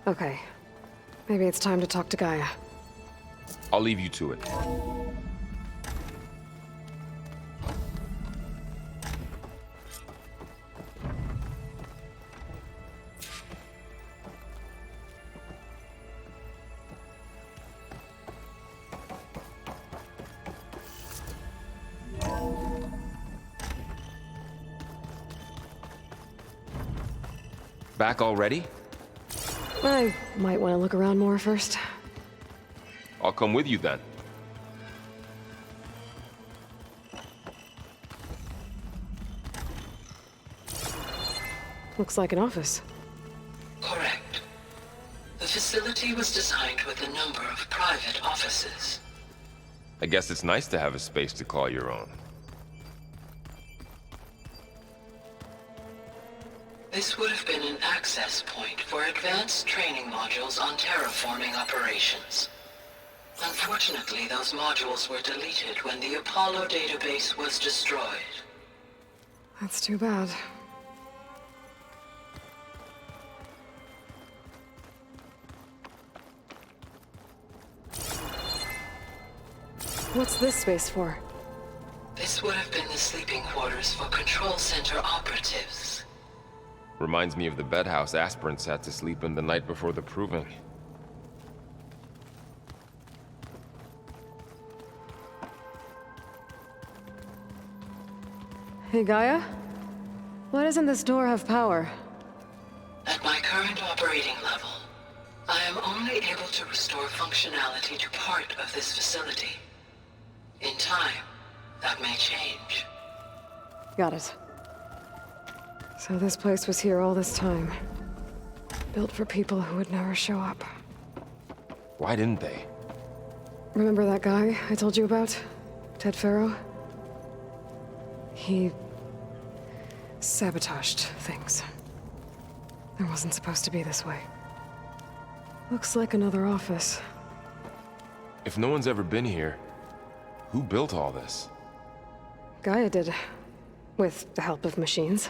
Okay. Maybe it's time to talk to Gaia. I'll leave you to it. Back already? I might want to look around more first. I'll come with you then. Looks like an office. Correct. The facility was designed with a number of private offices. I guess it's nice to have a space to call your own. This would have been an access point for advanced training modules on terraforming operations. Unfortunately, those modules were deleted when the Apollo database was destroyed. That's too bad. What's this space for? This would have been the sleeping quarters for Control Center operatives. Reminds me of the bedhouse aspirants had to sleep in the night before the proving. Hey, Gaia? Why doesn't this door have power? At my current operating level, I am only able to restore functionality to part of this facility. In time, that may change. Got it. So this place was here all this time. Built for people who would never show up. Why didn't they? Remember that guy I told you about? Ted Farrow? He sabotaged things. It wasn't supposed to be this way. Looks like another office. If no one's ever been here, who built all this? Gaia did. With the help of machines.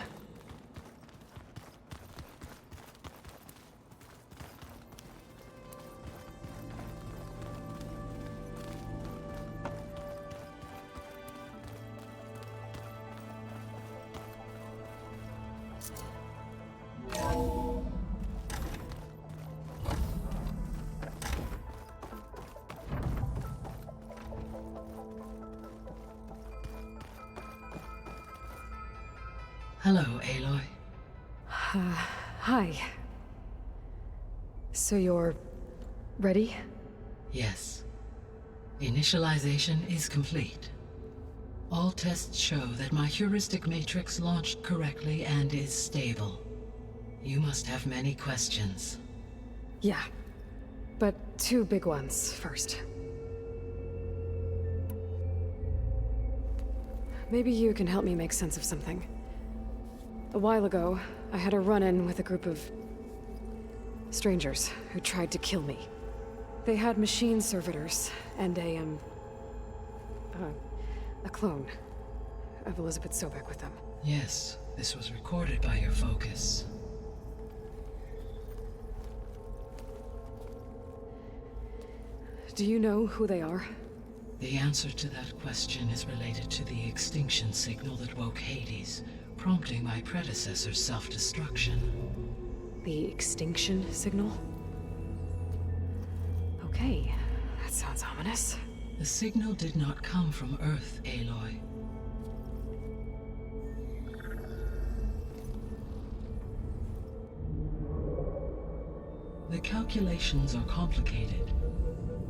Hello, Aloy. Hi. So you're ready? Yes. Initialization is complete. All tests show that my heuristic matrix launched correctly and is stable. You must have many questions. Yeah. But two big ones first. Maybe you can help me make sense of something. A while ago, I had a run-in with a group of strangers who tried to kill me. They had machine servitors and a clone of Elizabeth Sobek with them. Yes, this was recorded by your focus. Do you know who they are? The answer to that question is related to the extinction signal that woke Hades, prompting my predecessor's self-destruction. The extinction signal? Okay, that sounds ominous. The signal did not come from Earth, Aloy. The calculations are complicated,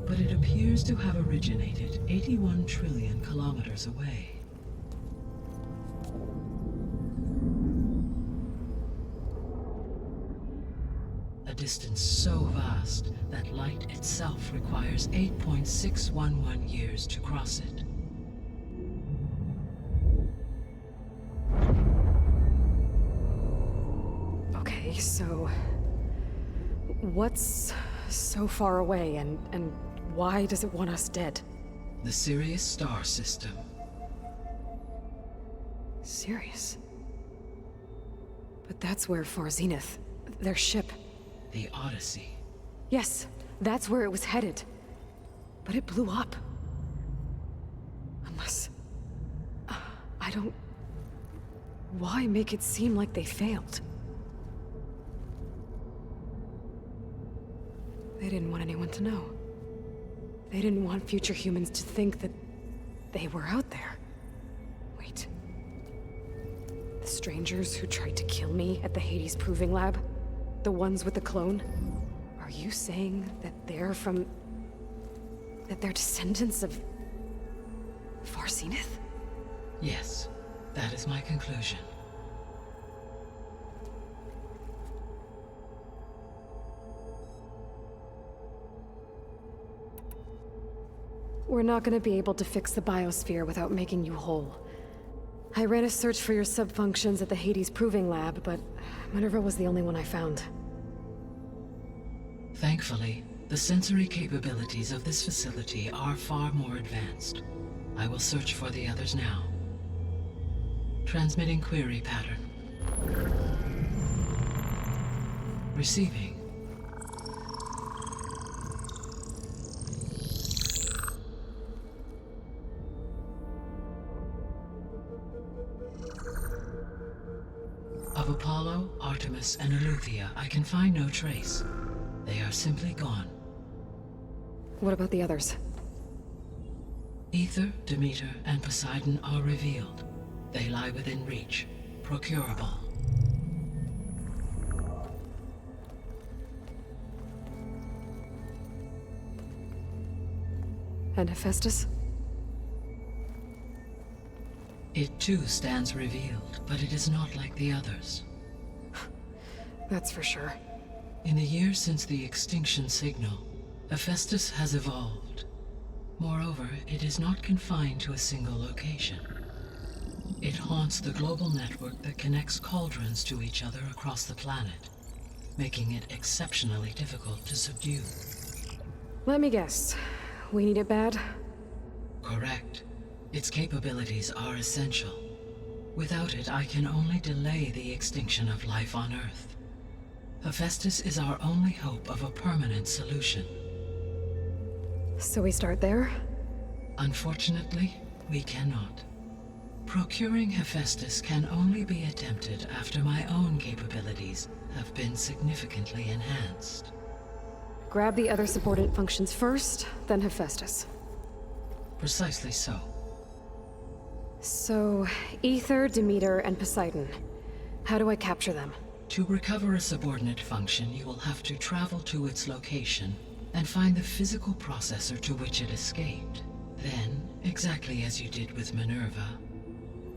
but it appears to have originated 81 trillion kilometers away. A distance so vast that light itself requires 8.611 years to cross it. Okay, so what's so far away and why does it want us dead? The Sirius star system. Sirius? But that's where Far Zenith, their ship. the Odyssey. Yes, that's where it was headed. But it blew up. Unless... I don't... Why make it seem like they failed? They didn't want anyone to know. They didn't want future humans to think that they were out there. Wait. The strangers who tried to kill me at the Hades Proving Lab? The ones with the clone? Are you saying that they're from... that they're descendants of... Farseneth? Yes, that is my conclusion. We're not gonna be able to fix the biosphere without making you whole. I ran a search for your subfunctions at the Hades Proving Lab, but Minerva was the only one I found. Thankfully, the sensory capabilities of this facility are far more advanced. I will search for the others now. Transmitting query pattern. Receiving. Of Apollo, Artemis, and Eleuthia, I can find no trace. They are simply gone. What about the others? Ether, Demeter, and Poseidon are revealed. They lie within reach, procurable. And Hephaestus? It too stands revealed, but it is not like the others. That's for sure. In the years since the extinction signal, Hephaestus has evolved. Moreover, it is not confined to a single location. It haunts the global network that connects cauldrons to each other across the planet, making it exceptionally difficult to subdue. Let me guess. We need it bad? Correct. Its capabilities are essential. Without it, I can only delay the extinction of life on Earth. Hephaestus is our only hope of a permanent solution. So we start there? Unfortunately, we cannot. Procuring Hephaestus can only be attempted after my own capabilities have been significantly enhanced. Grab the other subordinate functions first, then Hephaestus. Precisely so. So, Ether, Demeter, and Poseidon. How do I capture them? To recover a subordinate function, you will have to travel to its location and find the physical processor to which it escaped. Then, exactly as you did with Minerva,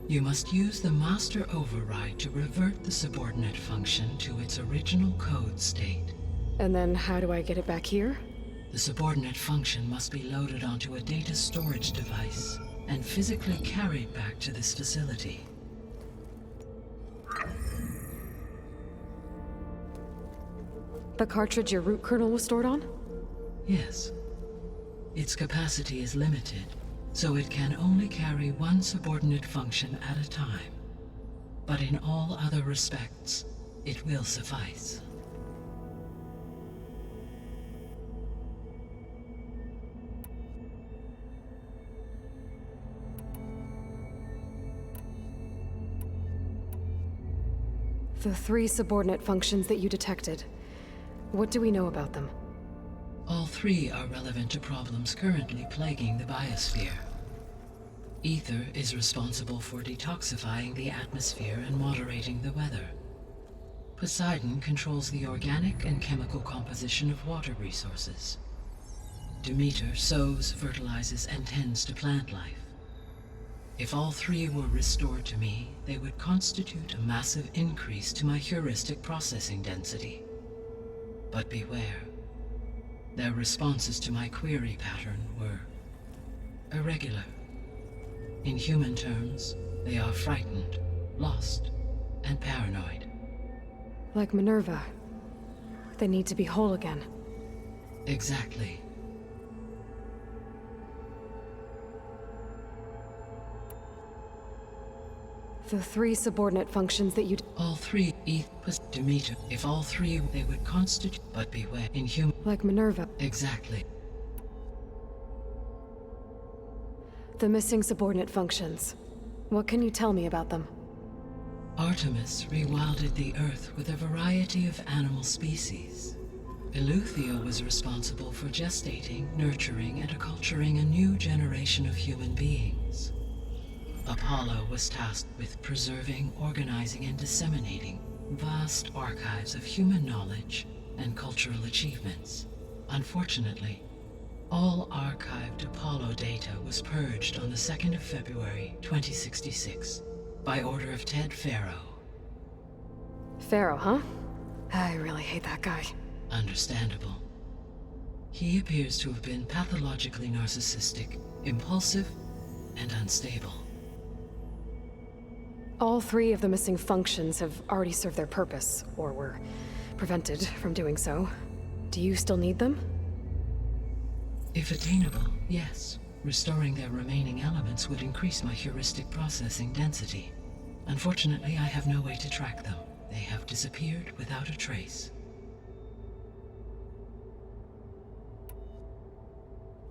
you must use the master override to revert the subordinate function to its original code state. And then how do I get it back here? The subordinate function must be loaded onto a data storage device and physically carried back to this facility. The cartridge your root kernel was stored on? Yes. Its capacity is limited, so it can only carry one subordinate function at a time. But in all other respects, it will suffice. The 3 subordinate functions that you detected. What do we know about them? All 3 are relevant to problems currently plaguing the biosphere. Ether is responsible for detoxifying the atmosphere and moderating the weather. Poseidon controls the organic and chemical composition of water resources. Demeter sows, fertilizes, and tends to plant life. If all 3 were restored to me, they would constitute a massive increase to my heuristic processing density. But beware. Their responses to my query pattern were irregular. In human terms, they are frightened, lost, and paranoid. Like Minerva. They need to be whole again. Exactly. The three subordinate functions that you All three Demeter. If all three, they would constitute, but beware, inhuman. like Minerva. Exactly. The missing subordinate functions. What can you tell me about them? Artemis rewilded the Earth with a variety of animal species. Eleuthia was responsible for gestating, nurturing, and acculturating a new generation of human beings. Apollo was tasked with preserving, organizing, and disseminating vast archives of human knowledge and cultural achievements. Unfortunately, all archived Apollo data was purged on the 2nd of February, 2066, by order of Ted Faro. Pharaoh, huh? I really hate that guy. Understandable. He appears to have been pathologically narcissistic, impulsive, and unstable. All three of the missing functions have already served their purpose, or were prevented from doing so. Do you still need them? If attainable, yes. Restoring their remaining elements would increase my heuristic processing density. Unfortunately, I have no way to track them. They have disappeared without a trace.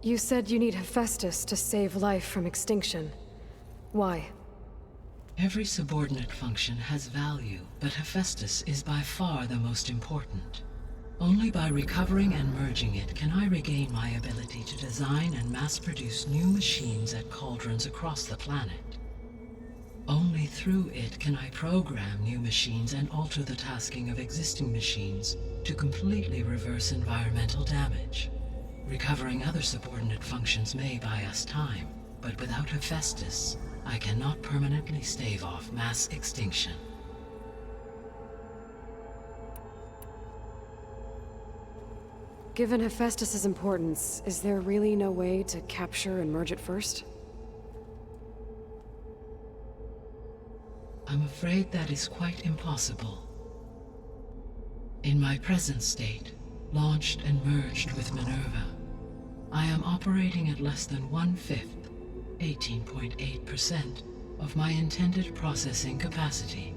You said you need Hephaestus to save life from extinction. Why? Every subordinate function has value, but Hephaestus is by far the most important. Only by recovering and merging it can I regain my ability to design and mass-produce new machines at cauldrons across the planet. Only through it can I program new machines and alter the tasking of existing machines to completely reverse environmental damage. Recovering other subordinate functions may buy us time, but without Hephaestus, I cannot permanently stave off mass extinction. Given Hephaestus's importance, is there really no way to capture and merge it first? I'm afraid that is quite impossible. In my present state, launched and merged with Minerva, I am operating at less than 1/5, 18.8%, of my intended processing capacity.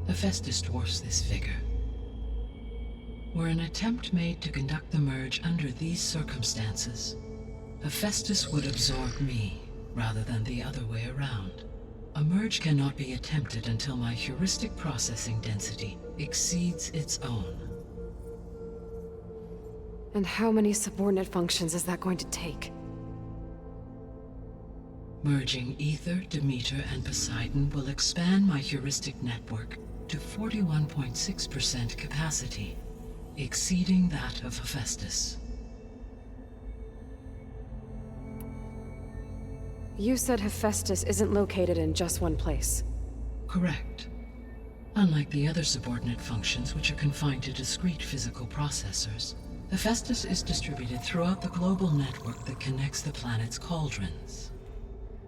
Hephaestus dwarfs this figure. Were an attempt made to conduct the merge under these circumstances, Hephaestus would absorb me, rather than the other way around. A merge cannot be attempted until my heuristic processing density exceeds its own. And how many subordinate functions is that going to take? Merging Ether, Demeter, and Poseidon will expand my heuristic network to 41.6% capacity, exceeding that of Hephaestus. You said Hephaestus isn't located in just one place. Correct. Unlike the other subordinate functions, which are confined to discrete physical processors, Hephaestus is distributed throughout the global network that connects the planet's cauldrons.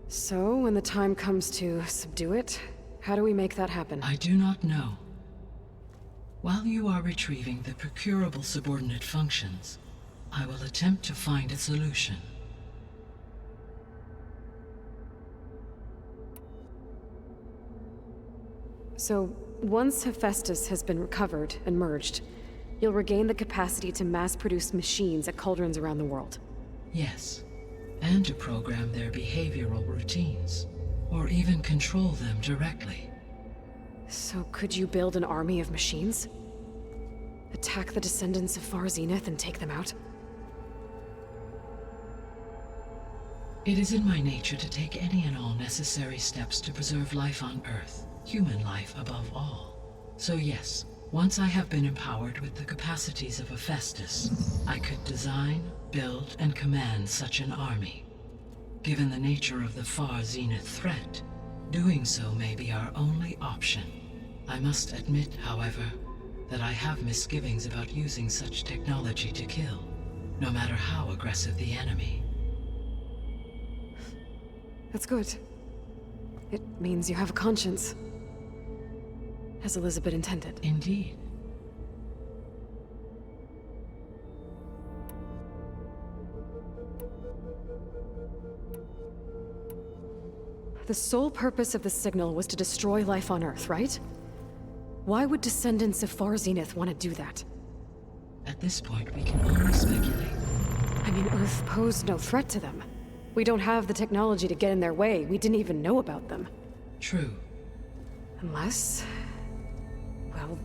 So, when the time comes to subdue it, how do we make that happen? I do not know. While you are retrieving the procurable subordinate functions, I will attempt to find a solution. So, once Hephaestus has been recovered and merged, you'll regain the capacity to mass-produce machines at cauldrons around the world. Yes, and to program their behavioral routines, or even control them directly. So could you build an army of machines? Attack the descendants of Far Zenith and take them out? It is in my nature to take any and all necessary steps to preserve life on Earth, human life above all. So yes, once I have been empowered with the capacities of Hephaestus, I could design, build, and command such an army. Given the nature of the Far Zenith threat, doing so may be our only option. I must admit, however, that I have misgivings about using such technology to kill, no matter how aggressive the enemy. That's good. It means you have a conscience. As Elizabeth intended. Indeed. The sole purpose of the signal was to destroy life on Earth, right? Why would descendants of Far Zenith want to do that? At this point, we can only speculate. I mean, Earth posed no threat to them. We don't have the technology to get in their way. We didn't even know about them. True. Unless... well...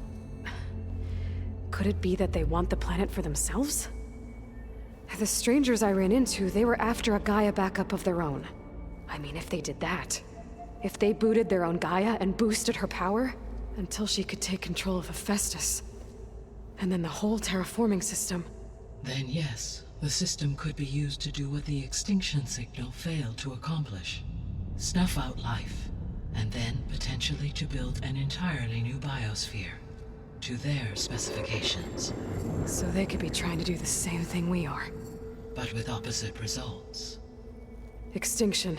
could it be that they want the planet for themselves? The strangers I ran into, they were after a Gaia backup of their own. I mean, if they did that... if they booted their own Gaia and boosted her power... until she could take control of Hephaestus. And then the whole terraforming system. Then yes, the system could be used to do what the extinction signal failed to accomplish. Snuff out life, and then potentially to build an entirely new biosphere. To their specifications. So they could be trying to do the same thing we are. But with opposite results. Extinction.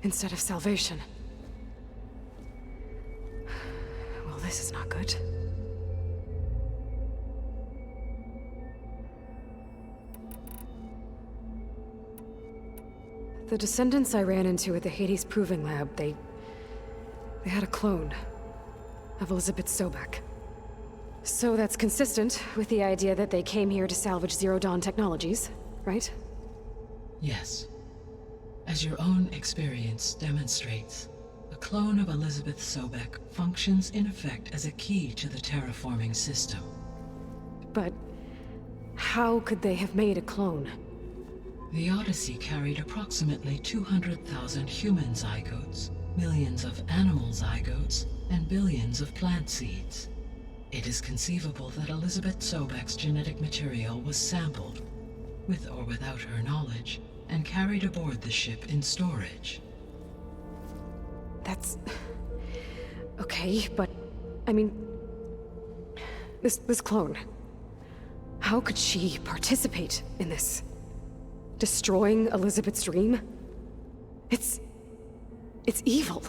Instead of salvation. Well, this is not good. The descendants I ran into at the Hades Proving Lab, they had a clone of Elizabeth Sobek. So that's consistent with the idea that they came here to salvage Zero Dawn technologies, right? Yes. As your own experience demonstrates, a clone of Elizabeth Sobek functions in effect as a key to the terraforming system. But how could they have made a clone? The Odyssey carried approximately 200,000 human zygotes, millions of animal zygotes, and billions of plant seeds. It is conceivable that Elizabeth Sobek's genetic material was sampled, with or without her knowledge, and carried aboard the ship in storage. That's... okay, but... I mean... This clone... how could she participate in this? Destroying Elizabeth's dream? It's evil.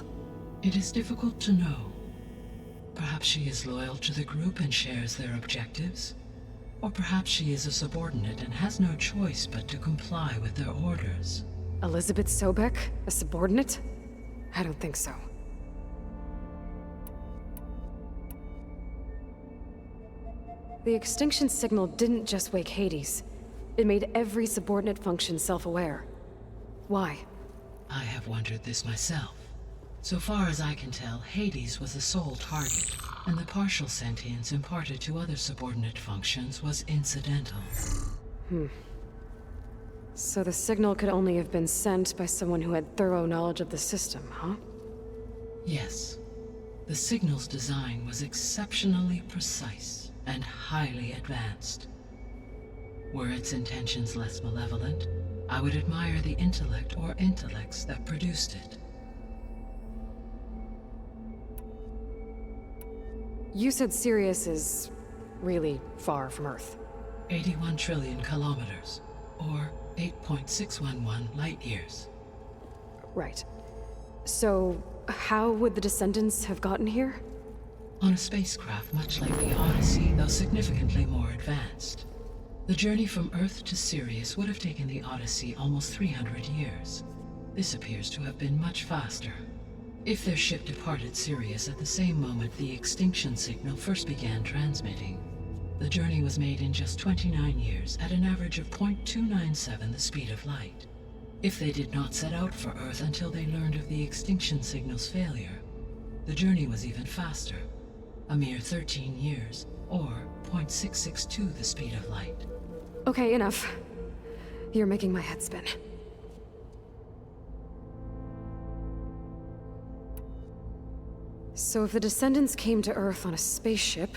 It is difficult to know. Perhaps she is loyal to the group and shares their objectives. Or perhaps she is a subordinate and has no choice but to comply with their orders. Elizabeth Sobek? A subordinate? I don't think so. The extinction signal didn't just wake Hades. It made every subordinate function self-aware. Why? I have wondered this myself. So far as I can tell, Hades was the sole target, and the partial sentience imparted to other subordinate functions was incidental. So the signal could only have been sent by someone who had thorough knowledge of the system, huh? Yes. The signal's design was exceptionally precise and highly advanced. Were its intentions less malevolent, I would admire the intellect or intellects that produced it. You said Sirius is really far from Earth. 81 trillion kilometers, or 8.611 light years. Right. So, how would the descendants have gotten here? On a spacecraft much like the Odyssey, though significantly more advanced. The journey from Earth to Sirius would have taken the Odyssey almost 300 years. This appears to have been much faster. If their ship departed Sirius at the same moment the extinction signal first began transmitting, the journey was made in just 29 years at an average of 0.297 the speed of light. If they did not set out for Earth until they learned of the extinction signal's failure, the journey was even faster, a mere 13 years, or 0.662 the speed of light. Okay, enough. You're making my head spin. So if the descendants came to Earth on a spaceship,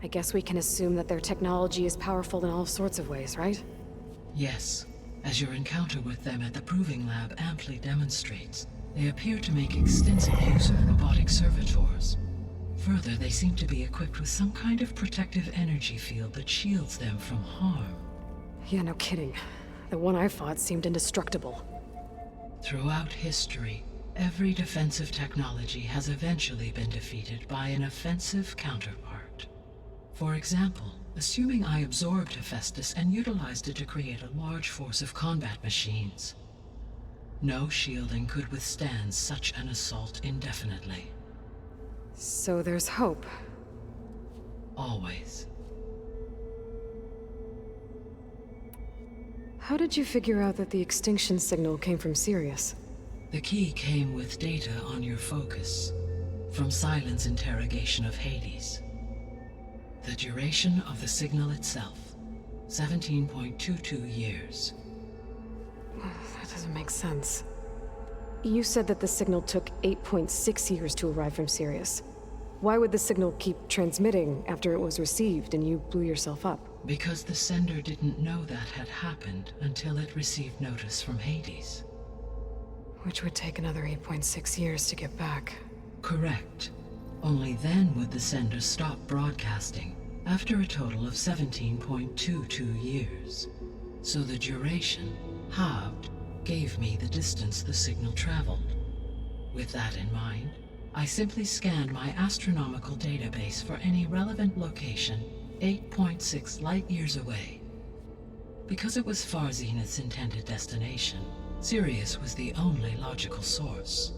I guess we can assume that their technology is powerful in all sorts of ways, right? Yes. As your encounter with them at the Proving Lab amply demonstrates, they appear to make extensive use of robotic servitors. Further, they seem to be equipped with some kind of protective energy field that shields them from harm. Yeah, no kidding. The one I fought seemed indestructible. Throughout history, every defensive technology has eventually been defeated by an offensive counterpart. For example, assuming I absorbed Hephaestus and utilized it to create a large force of combat machines. No shielding could withstand such an assault indefinitely. So there's hope. Always. How did you figure out that the extinction signal came from Sirius? The key came with data on your focus, from Silent's interrogation of Hades. The duration of the signal itself, 17.22 years. That doesn't make sense. You said that the signal took 8.6 years to arrive from Sirius. Why would the signal keep transmitting after it was received and you blew yourself up? Because the sender didn't know that had happened until it received notice from Hades. Which would take another 8.6 years to get back. Correct. Only then would the sender stop broadcasting, after a total of 17.22 years. So the duration, halved, gave me the distance the signal traveled. With that in mind, I simply scanned my astronomical database for any relevant location 8.6 light-years away. Because it was far Zenith's intended destination, Sirius was the only logical source.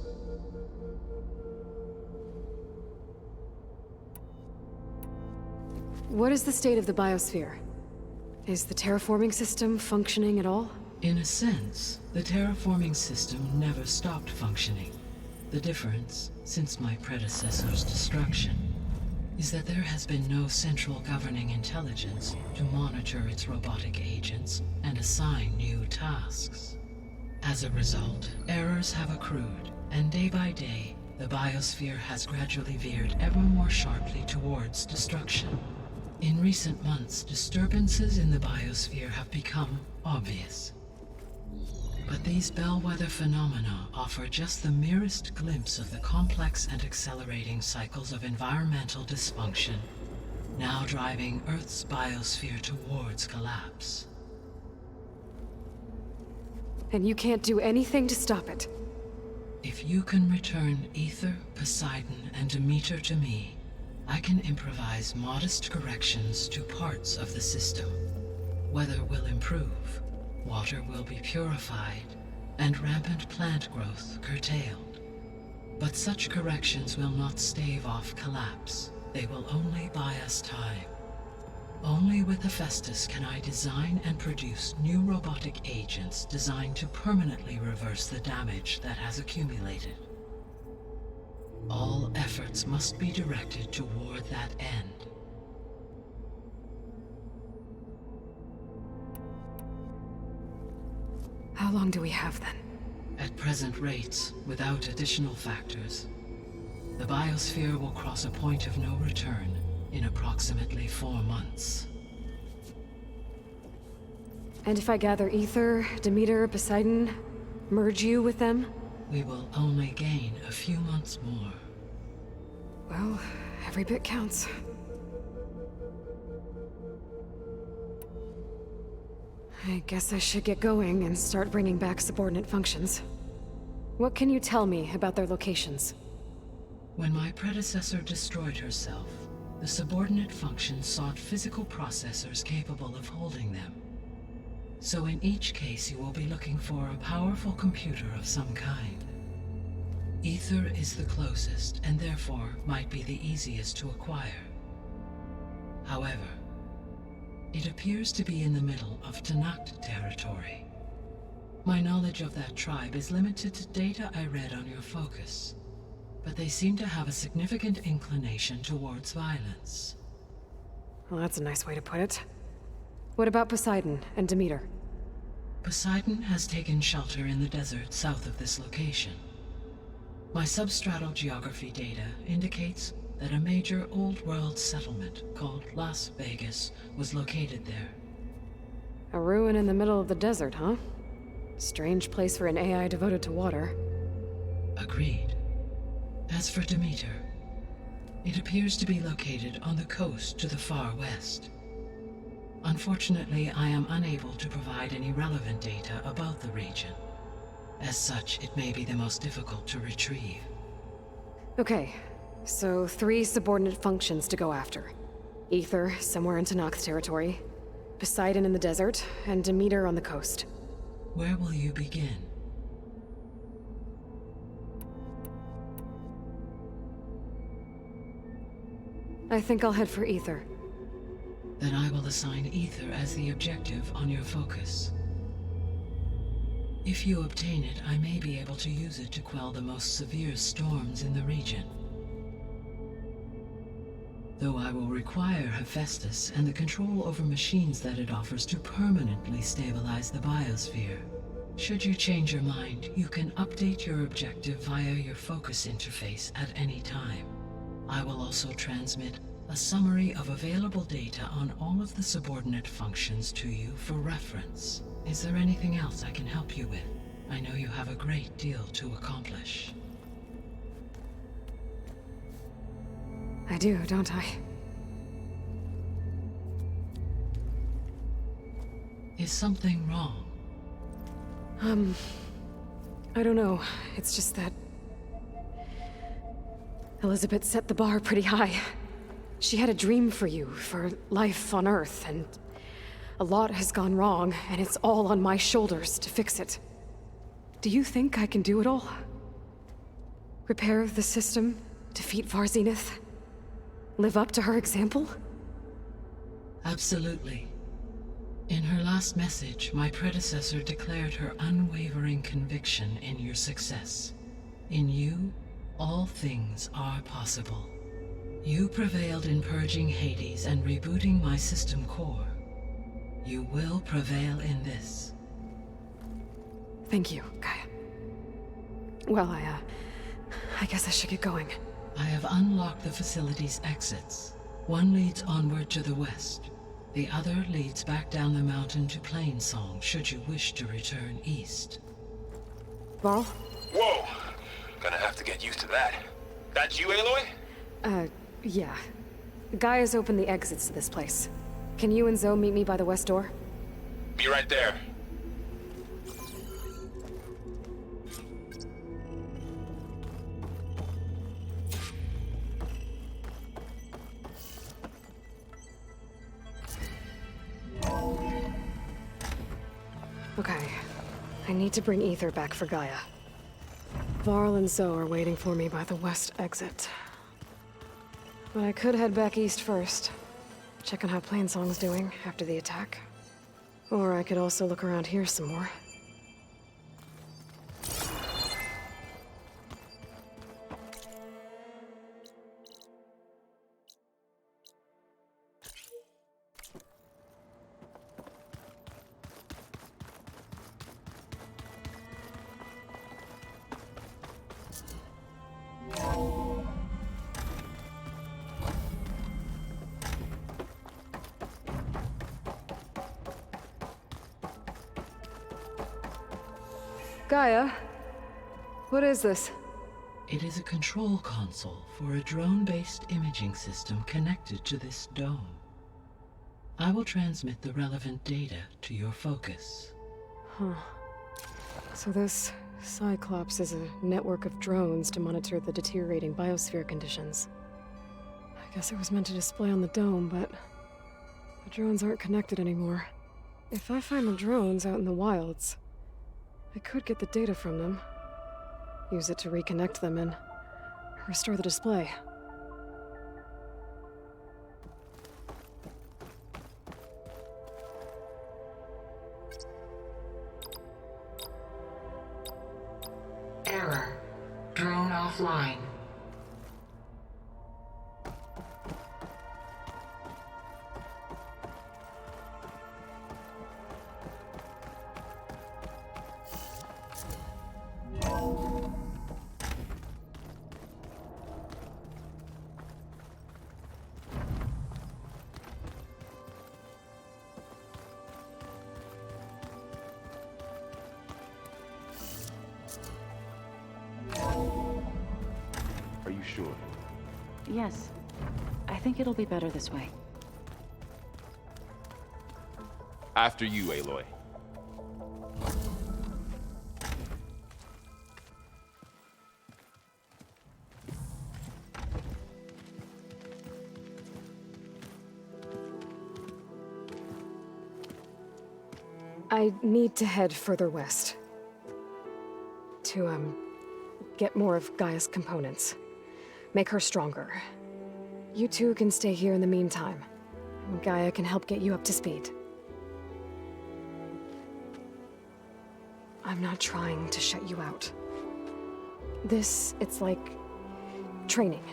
What is the state of the biosphere? Is the terraforming system functioning at all? In a sense, the terraforming system never stopped functioning. The difference, since my predecessor's destruction, is that there has been no central governing intelligence to monitor its robotic agents and assign new tasks. As a result, errors have accrued, and day by day, the biosphere has gradually veered ever more sharply towards destruction. In recent months, disturbances in the biosphere have become obvious. But these bellwether phenomena offer just the merest glimpse of the complex and accelerating cycles of environmental dysfunction, now driving Earth's biosphere towards collapse. And you can't do anything to stop it? If you can return Aether, Poseidon, and Demeter to me, I can improvise modest corrections to parts of the system. Weather will improve, water will be purified, and rampant plant growth curtailed. But such corrections will not stave off collapse. They will only buy us time. Only with Hephaestus can I design and produce new robotic agents designed to permanently reverse the damage that has accumulated. All efforts must be directed toward that end. How long do we have then? At present rates, without additional factors, the biosphere will cross a point of no return in approximately 4 months. And if I gather Aether, Demeter, Poseidon, merge you with them? We will only gain a few months more. Well, every bit counts. I guess I should get going and start bringing back subordinate functions. What can you tell me about their locations? When my predecessor destroyed herself, the subordinate functions sought physical processors capable of holding them. So in each case you will be looking for a powerful computer of some kind. Aether is the closest, and therefore might be the easiest to acquire. However, it appears to be in the middle of Tanakh territory. My knowledge of that tribe is limited to data I read on your focus, but they seem to have a significant inclination towards violence. Well, that's a nice way to put it. What about Poseidon and Demeter? Poseidon has taken shelter in the desert south of this location. My substratal geography data indicates that a major old-world settlement called Las Vegas was located there. A ruin in the middle of the desert, huh? Strange place for an AI devoted to water. Agreed. As for Demeter, it appears to be located on the coast to the far west. Unfortunately, I am unable to provide any relevant data about the region. As such, it may be the most difficult to retrieve. Okay, so 3 subordinate functions to go after. Aether, somewhere in Tanakh territory. Poseidon in the desert, and Demeter on the coast. Where will you begin? I think I'll head for Ether. Then I will assign Ether as the objective on your focus. If you obtain it, I may be able to use it to quell the most severe storms in the region. Though I will require Hephaestus and the control over machines that it offers to permanently stabilize the biosphere. Should you change your mind, you can update your objective via your focus interface at any time. I will also transmit a summary of available data on all of the subordinate functions to you for reference. Is there anything else I can help you with? I know you have a great deal to accomplish. I do, don't I? Is something wrong? I don't know. It's just that Elizabeth set the bar pretty high. She had a dream for you, for life on Earth, and a lot has gone wrong, and it's all on my shoulders to fix it. Do you think I can do it all? Repair the system, defeat Varzenith, live up to her example? Absolutely. In her last message, my predecessor declared her unwavering conviction in your success. In you, all things are possible. You prevailed in purging Hades and rebooting my system core. You will prevail in this. Thank you, Gaia. Well, I guess I should get going. I have unlocked the facility's exits. One leads onward to the west. The other leads back down the mountain to Plainsong, should you wish to return east. Varl? Whoa! Gonna have to get used to that. That's you, Aloy? Yeah. Gaia's opened the exits to this place. Can you and Zoe meet me by the west door? Be right there. Okay. I need to bring Ether back for Gaia. Varl and Zoe are waiting for me by the west exit. But I could head back east first. Check on how Plainsong's doing after the attack. Or I could also look around here some more. Gaia? What is this? It is a control console for a drone-based imaging system connected to this dome. I will transmit the relevant data to your focus. Huh. So this Cyclops is a network of drones to monitor the deteriorating biosphere conditions. I guess it was meant to display on the dome, but the drones aren't connected anymore. If I find the drones out in the wilds, I could get the data from them, use it to reconnect them and restore the display. Error. Drone offline. Are you sure? Yes. I think it'll be better this way. After you, Aloy. I need to head further west. To, get more of Gaia's components. Make her stronger. You two can stay here in the meantime. Gaia can help get you up to speed. I'm not trying to shut you out. It's like training.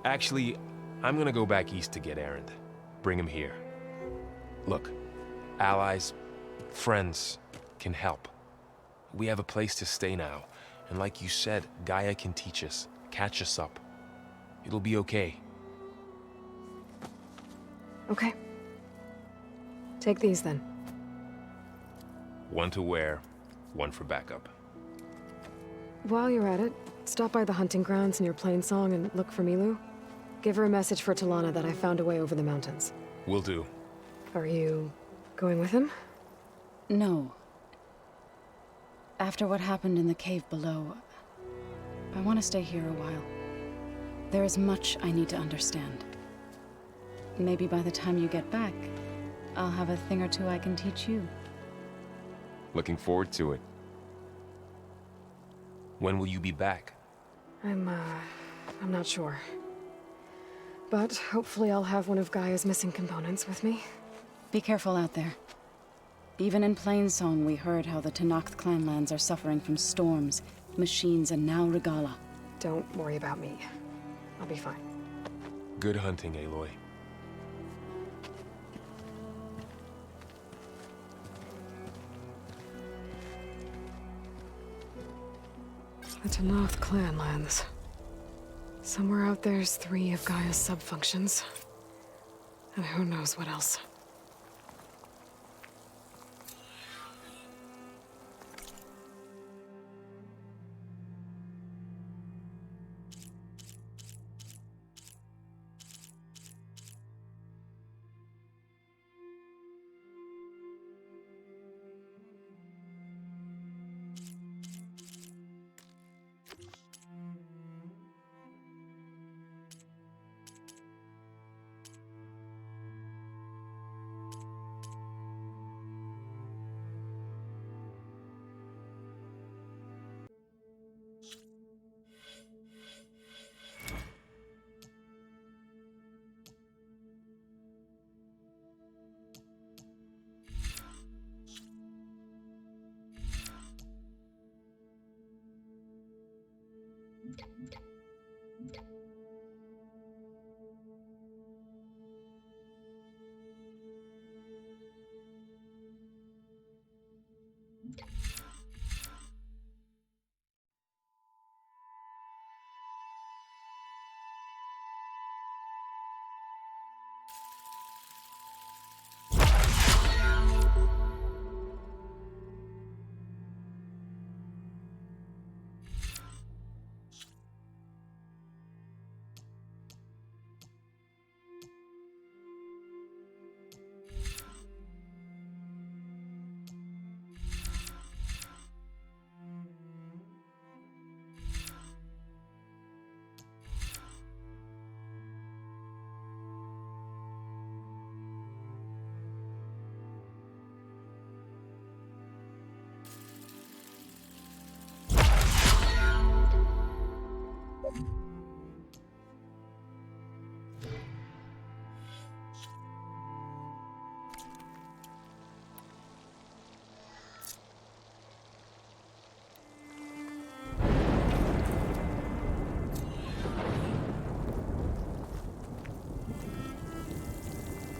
Actually, I'm gonna go back east to get Erend. Bring him here. Look, allies, friends can help. We have a place to stay now, and like you said, Gaia can teach us, catch us up. It'll be okay. Okay. Take these then. One to wear, one for backup. While you're at it, stop by the hunting grounds near Plainsong and look for Milu. Give her a message for Talana that I found a way over the mountains. Will do. Are you going with him? No. After what happened in the cave below, I want to stay here a while. There is much I need to understand. Maybe by the time you get back, I'll have a thing or two I can teach you. Looking forward to it. When will you be back? I'm not sure. But hopefully I'll have one of Gaia's missing components with me. Be careful out there. Even in Plainsong, we heard how the Tenakth clanlands are suffering from storms, machines, and now Regala. Don't worry about me. I'll be fine. Good hunting, Aloy. The Tenakth clanlands. Somewhere out there's 3 of Gaia's sub-functions. And who knows what else.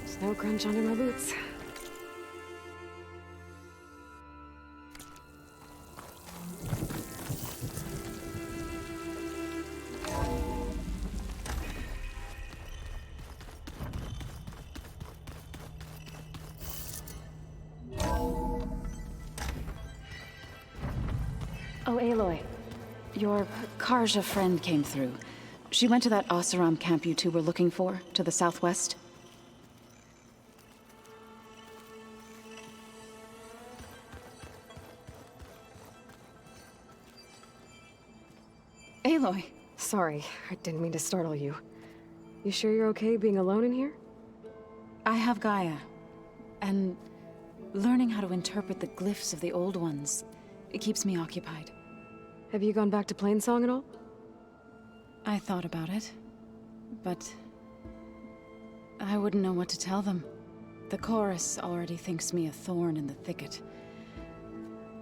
Snow crunch under my boots. Oh, Aloy. Your Karja friend came through. She went to that Oseram camp you two were looking for, to the southwest. Aloy! Sorry, I didn't mean to startle you. You sure you're okay being alone in here? I have Gaia, and learning how to interpret the glyphs of the old ones, it keeps me occupied. Have you gone back to Plainsong at all? I thought about it, but I wouldn't know what to tell them. The chorus already thinks me a thorn in the thicket.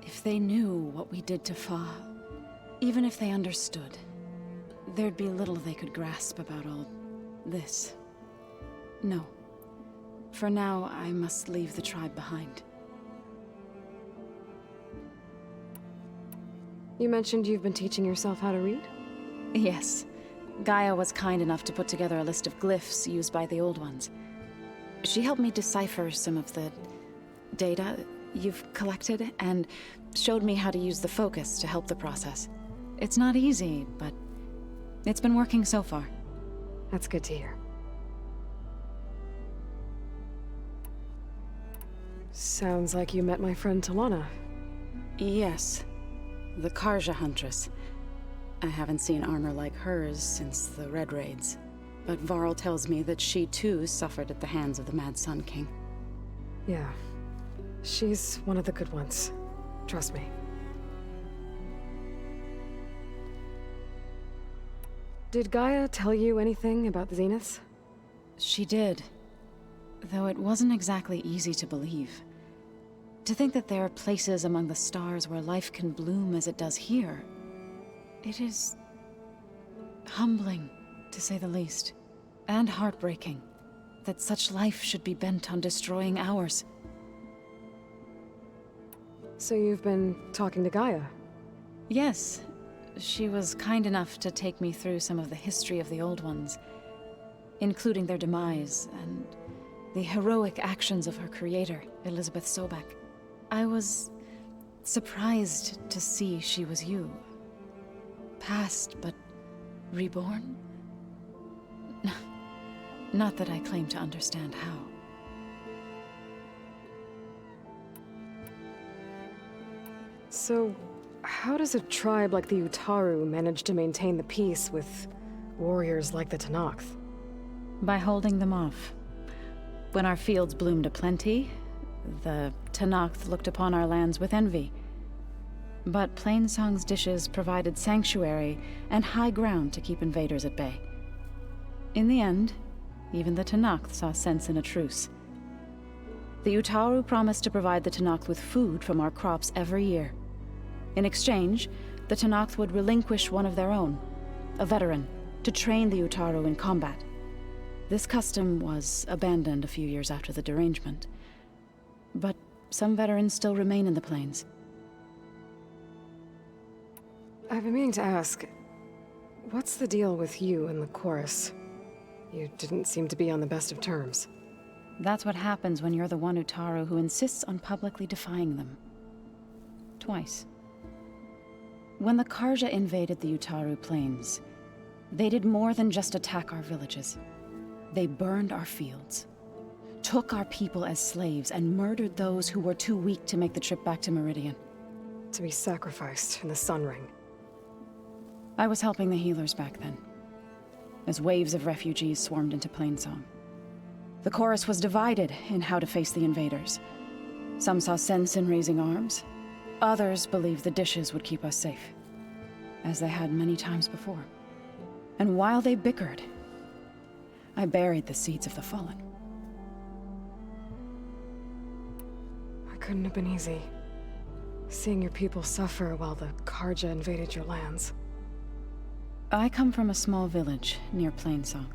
If they knew what we did to Fa, even if they understood, there'd be little they could grasp about all this. No. For now, I must leave the tribe behind. You mentioned you've been teaching yourself how to read? Yes. Gaia was kind enough to put together a list of glyphs used by the Old Ones. She helped me decipher some of the data you've collected, and showed me how to use the focus to help the process. It's not easy, but it's been working so far. That's good to hear. Sounds like you met my friend Talana. Yes. The Karja Huntress. I haven't seen armor like hers since the Red Raids, but Varl tells me that she too suffered at the hands of the Mad Sun King. Yeah. She's one of the good ones. Trust me. Did Gaia tell you anything about the Zeniths? She did. Though it wasn't exactly easy to believe. To think that there are places among the stars where life can bloom as it does here. It is humbling, to say the least. And heartbreaking that such life should be bent on destroying ours. So you've been talking to Gaia? Yes. She was kind enough to take me through some of the history of the Old Ones, including their demise and the heroic actions of her creator, Elizabeth Sobek. I was surprised to see she was you. Past, but reborn? Not that I claim to understand how. So, how does a tribe like the Utaru manage to maintain the peace with warriors like the Tenakth? By holding them off. When our fields bloomed aplenty, the Tenakth looked upon our lands with envy. But Plainsong's dishes provided sanctuary and high ground to keep invaders at bay. In the end, even the Tenakth saw sense in a truce. The Utaru promised to provide the Tenakth with food from our crops every year. In exchange, the Tenakth would relinquish one of their own, a veteran, to train the Utaru in combat. This custom was abandoned a few years after the derangement. But some veterans still remain in the plains. I've been meaning to ask, what's the deal with you and the chorus? You didn't seem to be on the best of terms. That's what happens when you're the one Utaru who insists on publicly defying them. Twice. When the Karja invaded the Utaru plains, they did more than just attack our villages. They burned our fields, took our people as slaves, and murdered those who were too weak to make the trip back to Meridian. To be sacrificed in the Sun Ring. I was helping the healers back then, as waves of refugees swarmed into Plainsong. The chorus was divided in how to face the invaders. Some saw sense in raising arms. Others believed the dishes would keep us safe, as they had many times before. And while they bickered, I buried the seeds of the fallen. It couldn't have been easy. Seeing your people suffer while the Karja invaded your lands. I come from a small village near Plainsong.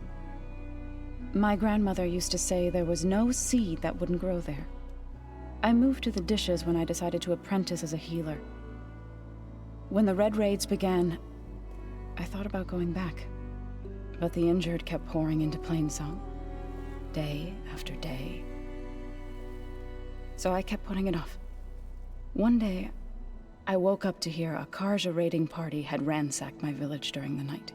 My grandmother used to say there was no seed that wouldn't grow there. I moved to the dishes when I decided to apprentice as a healer. When the Red Raids began, I thought about going back. But the injured kept pouring into Plainsong, day after day. So I kept putting it off. One day, I woke up to hear a Karja raiding party had ransacked my village during the night.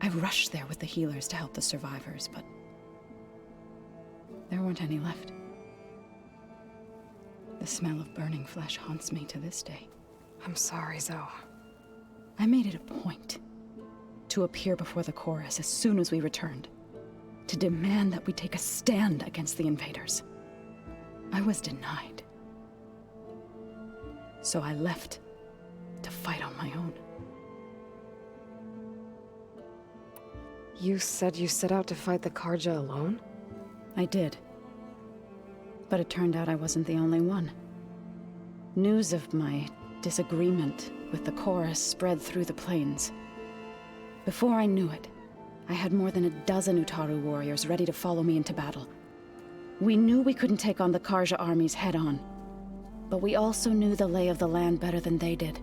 I rushed there with the healers to help the survivors, but there weren't any left. The smell of burning flesh haunts me to this day. I'm sorry, Zoe. I made it a point to appear before the chorus as soon as we returned, to demand that we take a stand against the invaders. I was denied. So I left to fight on my own. You said you set out to fight the Karja alone? I did. But it turned out I wasn't the only one. News of my disagreement with the chorus spread through the plains. Before I knew it, I had more than a dozen Utaru warriors ready to follow me into battle. We knew we couldn't take on the Karja armies head-on, but we also knew the lay of the land better than they did.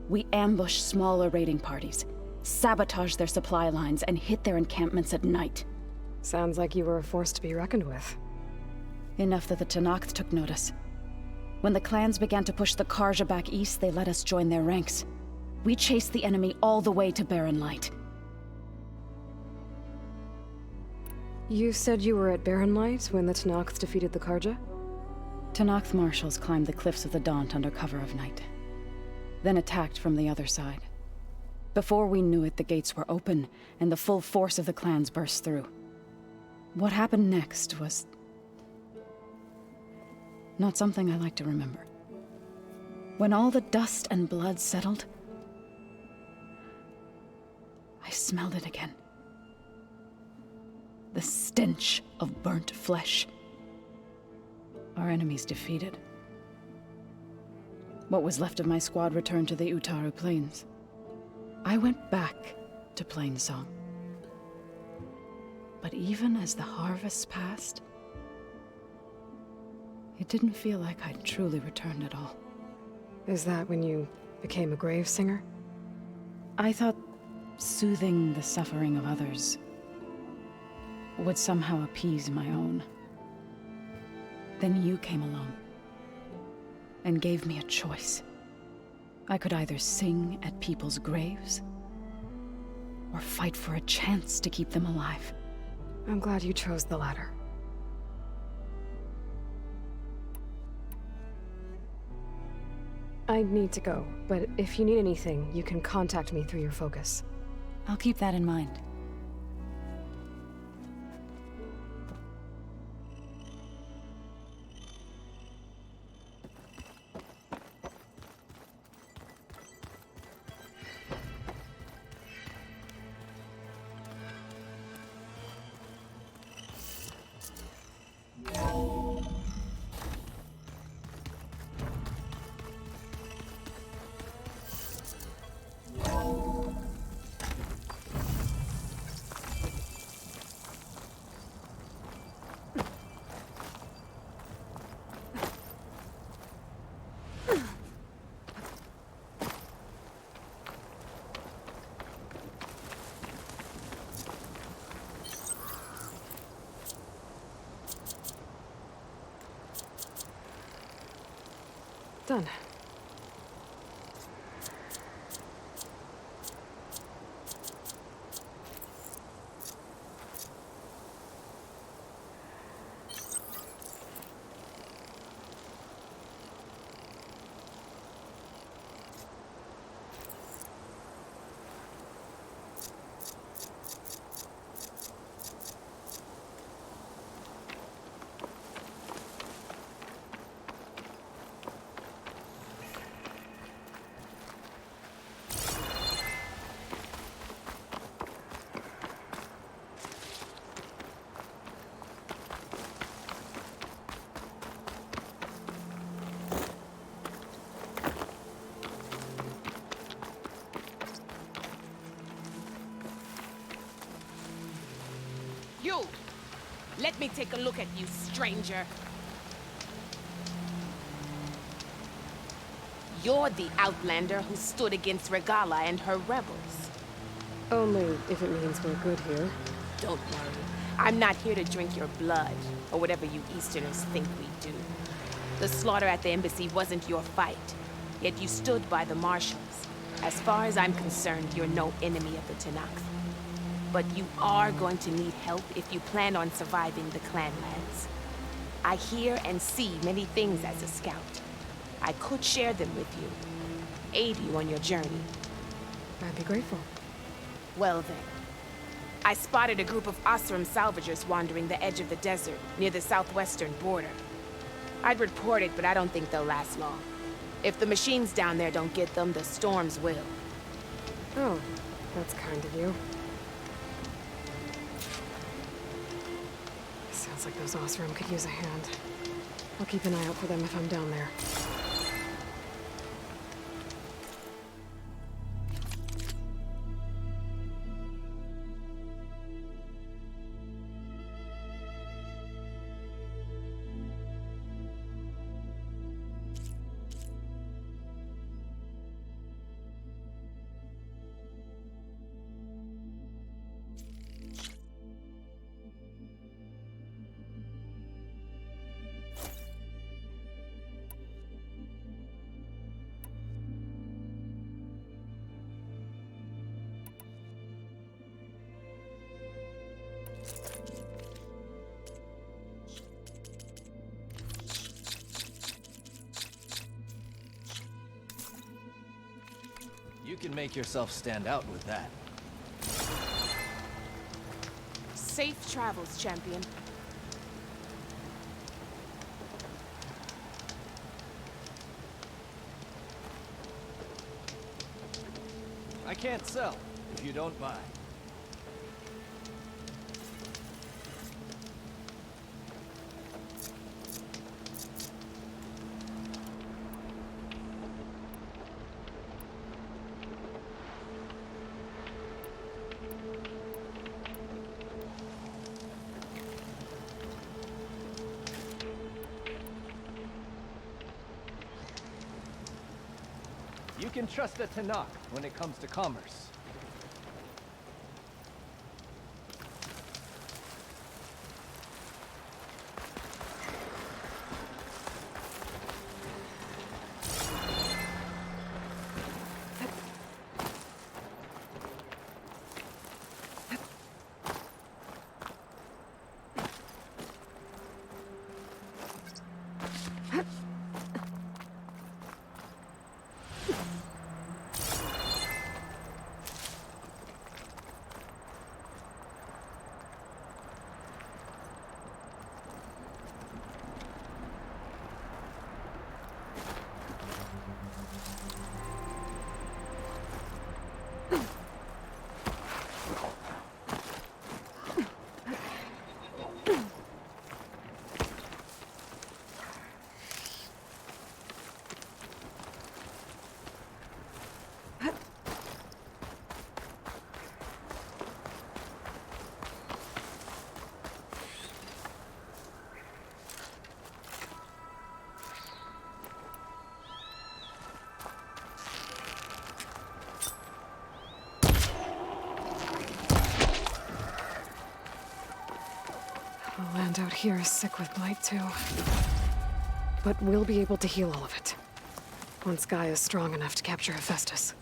We ambushed smaller raiding parties, sabotaged their supply lines, and hit their encampments at night. Sounds like you were a force to be reckoned with. Enough that the Tenakth took notice. When the clans began to push the Karja back east, they let us join their ranks. We chased the enemy all the way to Barren Light. You said you were at Barren Light when the Tenakth defeated the Karja? Tenakth marshals climbed the cliffs of the Daunt under cover of night, then attacked from the other side. Before we knew it, the gates were open, and the full force of the clans burst through. What happened next was not something I like to remember. When all the dust and blood settled, I smelled it again. The stench of burnt flesh. Our enemies defeated. What was left of my squad returned to the Utaru Plains. I went back to Plainsong. But even as the harvests passed, it didn't feel like I'd truly returned at all. Is that when you became a grave singer? I thought soothing the suffering of others would somehow appease my own. Then you came along and gave me a choice. I could either sing at people's graves or fight for a chance to keep them alive. I'm glad you chose the latter. I need to go, but if you need anything, you can contact me through your focus. I'll keep that in mind. Done. You! Let me take a look at you, stranger. You're the outlander who stood against Regala and her rebels. Only if it means we're good here. Don't worry. I'm not here to drink your blood, or whatever you Easterners think we do. The slaughter at the embassy wasn't your fight, yet you stood by the marshals. As far as I'm concerned, you're no enemy of the Tenakth. But you are going to need help if you plan on surviving the clanlands. I hear and see many things as a scout. I could share them with you, aid you on your journey. I'd be grateful. Well then, I spotted a group of Osram salvagers wandering the edge of the desert near the southwestern border. I'd report it, but I don't think they'll last long. If the machines down there don't get them, the storms will. Oh, that's kind of you. Sounds like those Osram could use a hand. I'll keep an eye out for them if I'm down there. You can make yourself stand out with that. Safe travels, champion. I can't sell, if you don't buy. You can trust a Tanakh when it comes to commerce. The land out here is sick with blight too. But we'll be able to heal all of it. Once Gaia is strong enough to capture Hephaestus.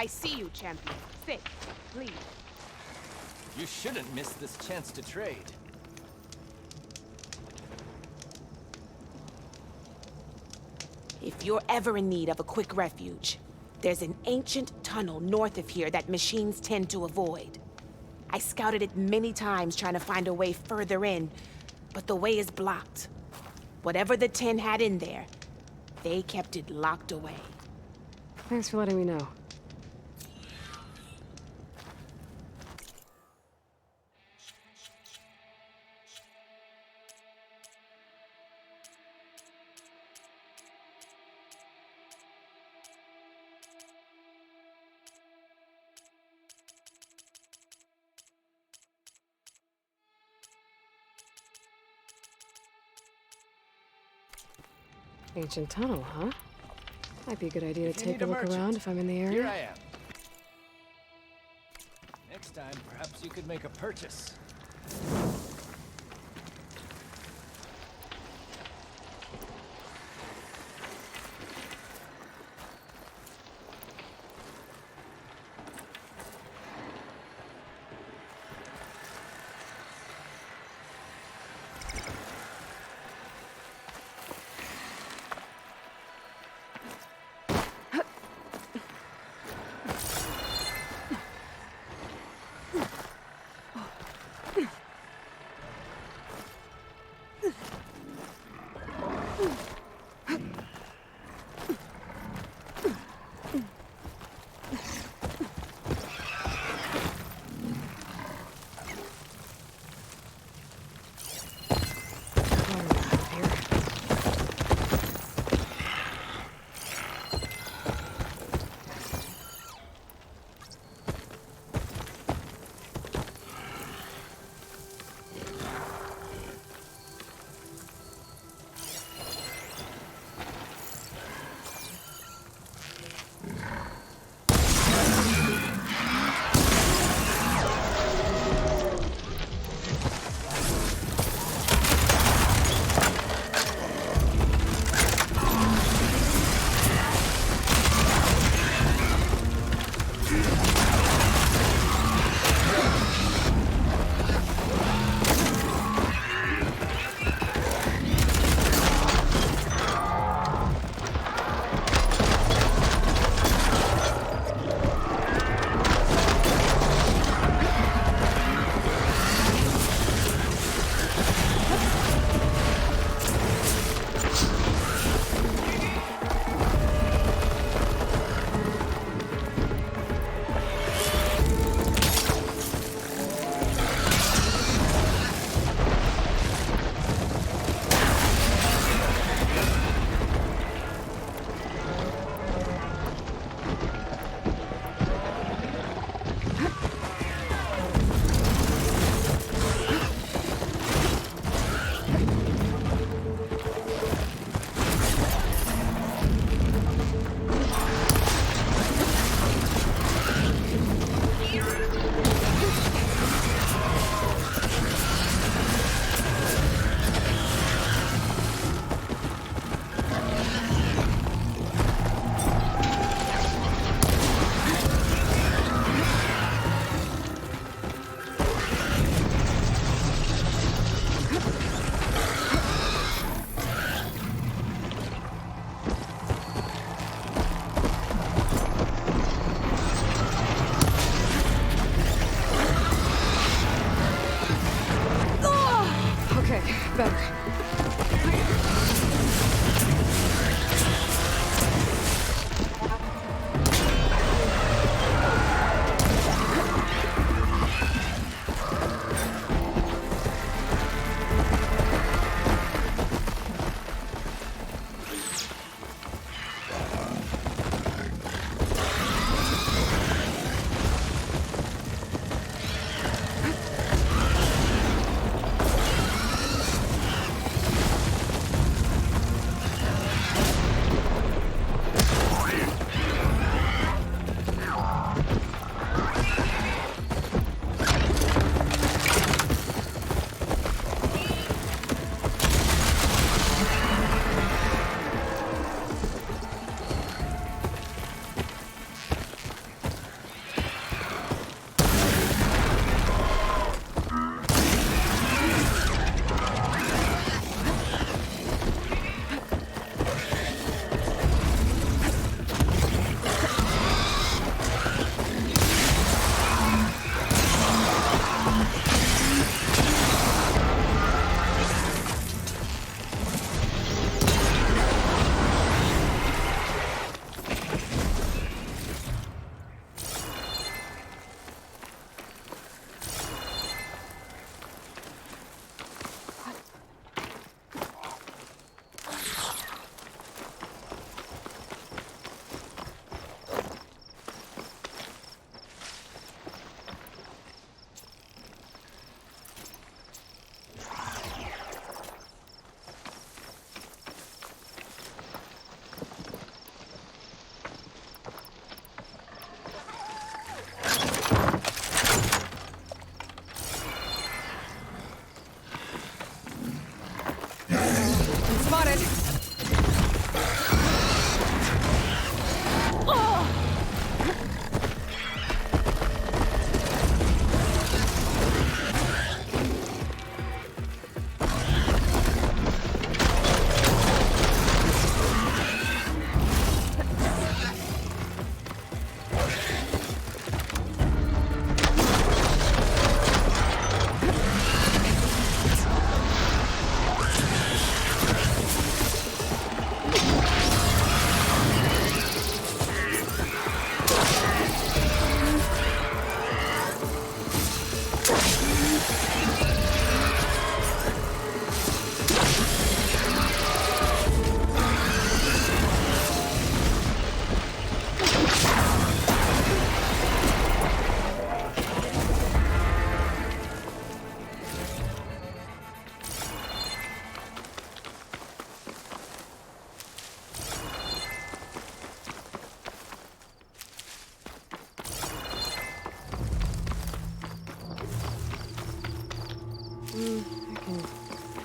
I see you, champion. Sit, please. You shouldn't miss this chance to trade. If you're ever in need of a quick refuge, there's an ancient tunnel north of here that machines tend to avoid. I scouted it many times trying to find a way further in, but the way is blocked. Whatever the 10 had in there, they kept it locked away. Thanks for letting me know. Ancient tunnel, huh? Might be a good idea to If you take need a a look merchant, around if I'm in the Here area. I am. Next time, perhaps you could make a purchase.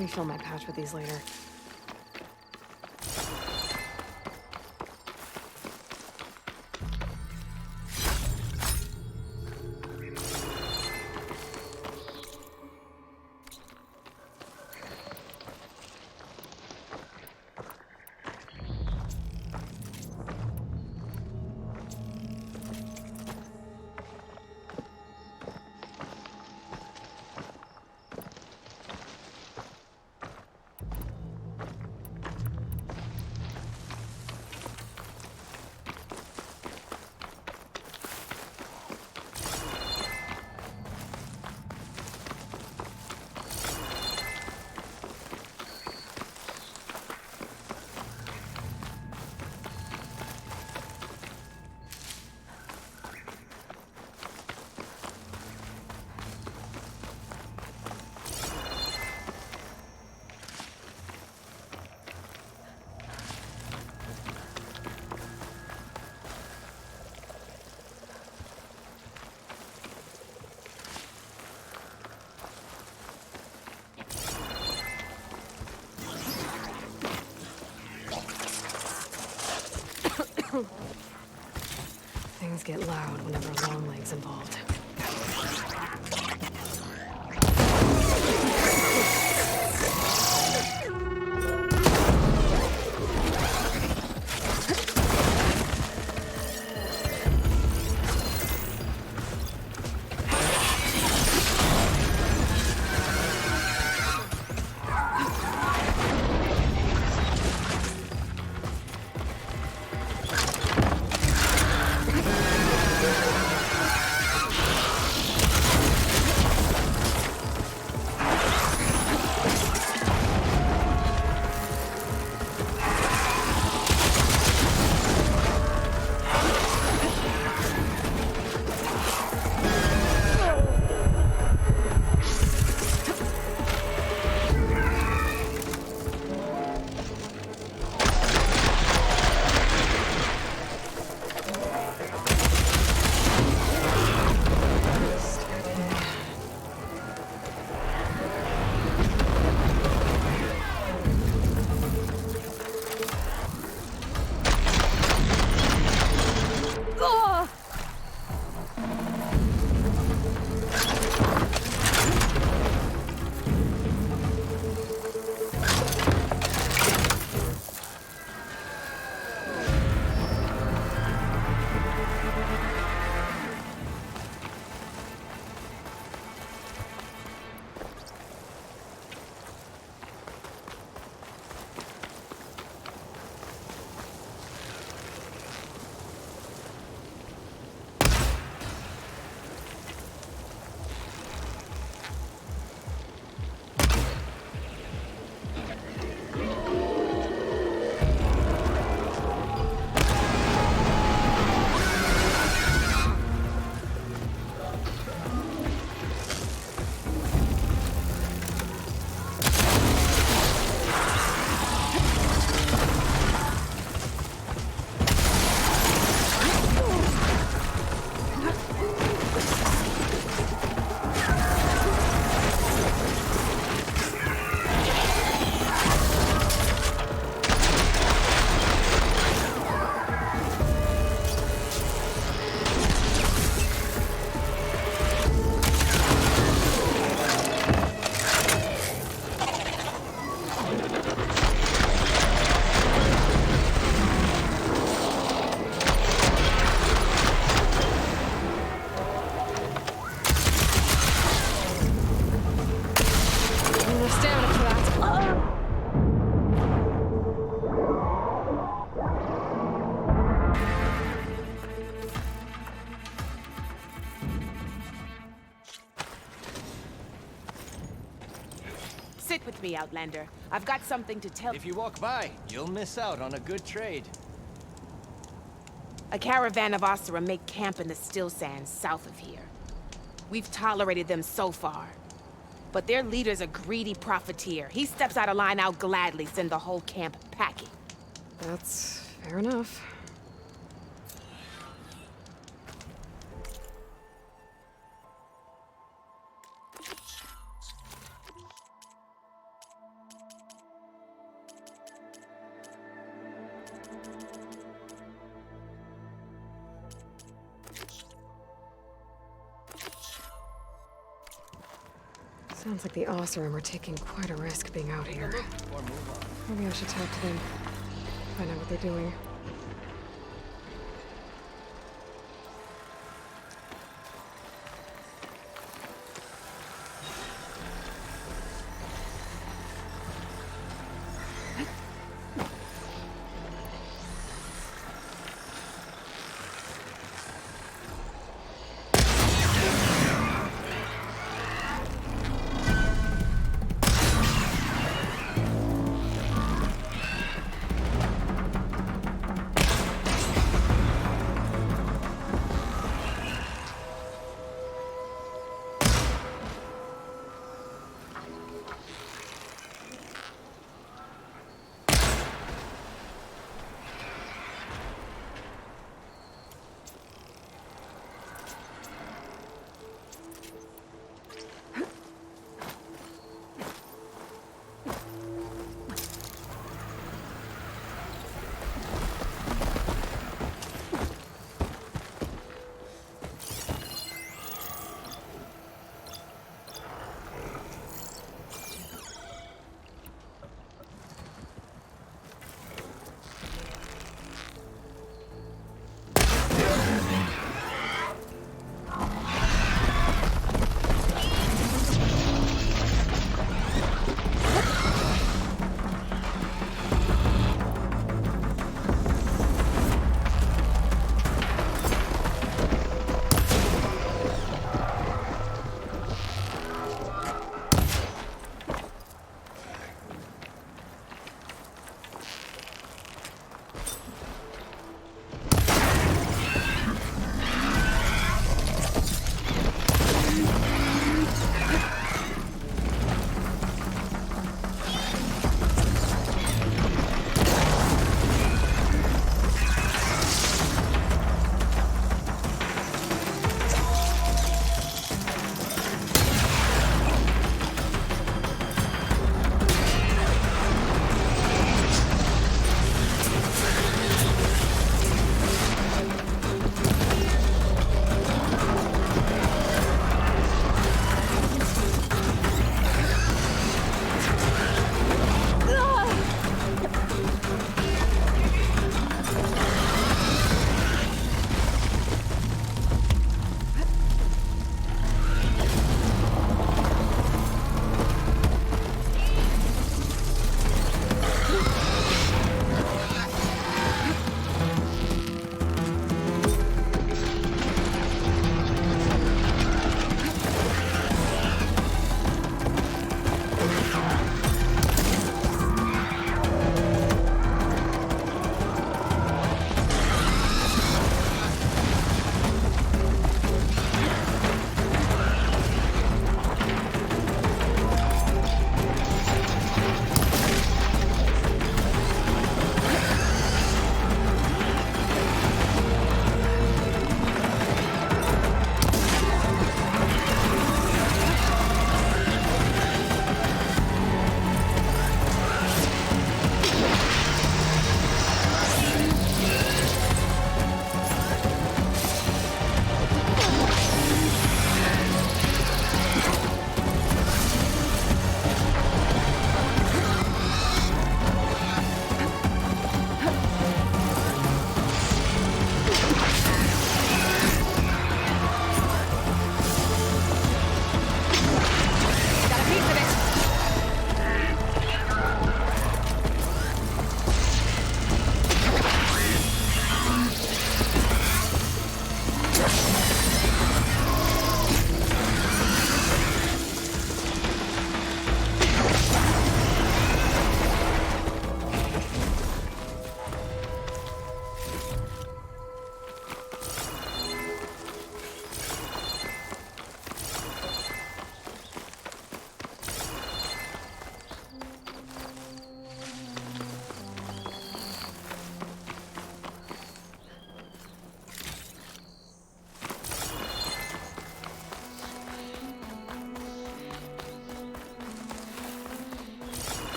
Refill my patch with these later. Things get loud whenever Longleg's involved. Sit with me, Outlander. I've got something to tell you. If you walk by, you'll miss out on a good trade. A caravan of Asura make camp in the still sands south of here. We've tolerated them so far. But their leader's a greedy profiteer. He steps out of line, I'll gladly send the whole camp packing. That's fair enough. Sounds like the Osram are taking quite a risk being out here. Or move on. Maybe I should talk to them. Find out what they're doing.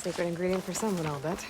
Secret ingredient for someone, I'll bet.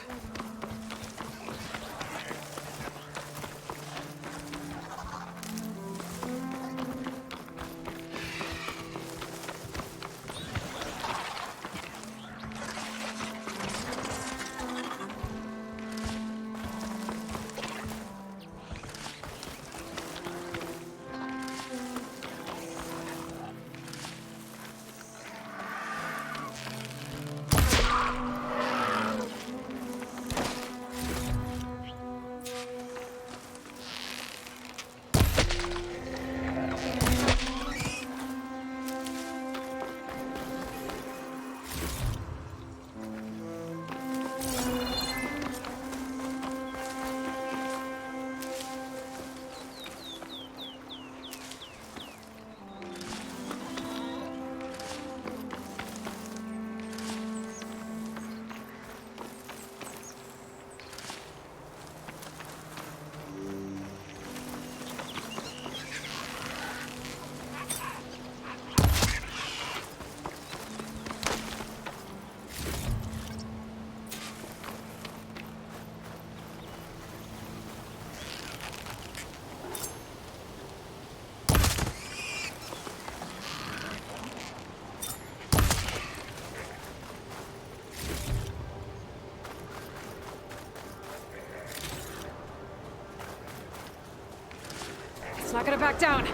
It's not gonna back down.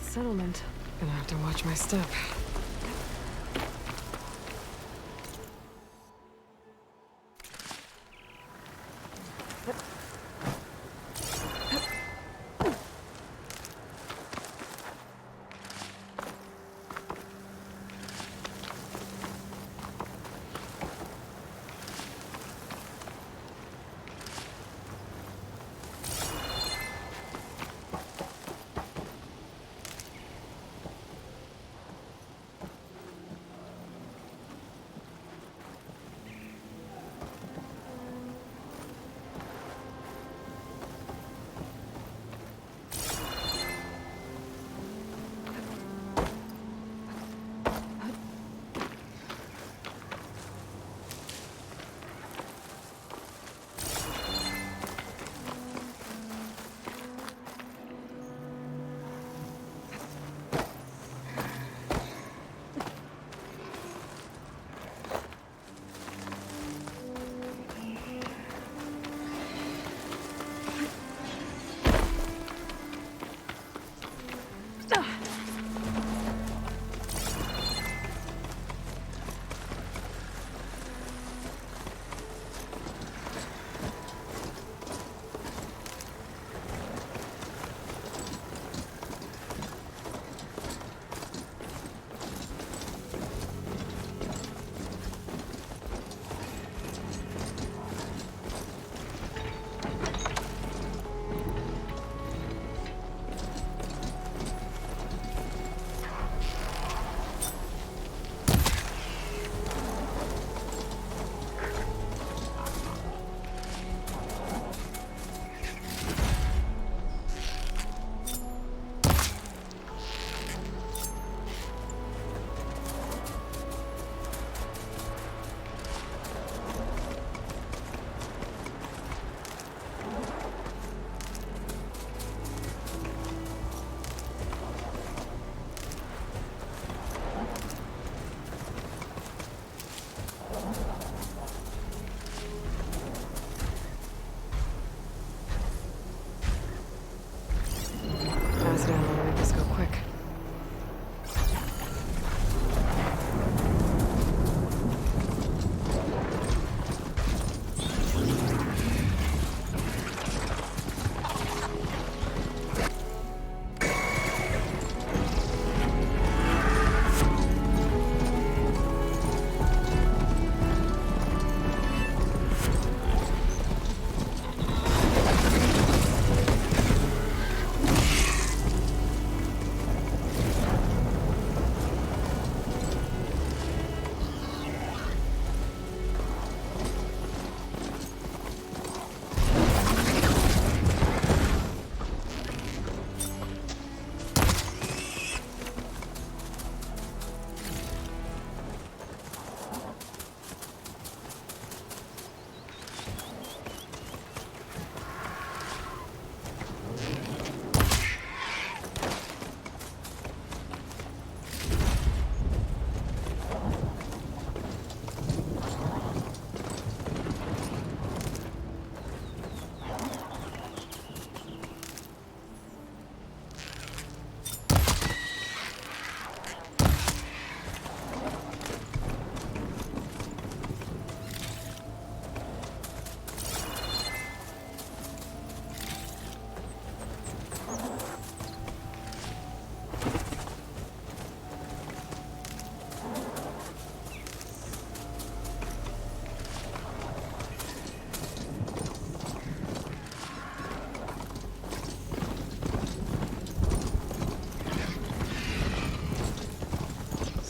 Settlement. Gonna have to watch my step.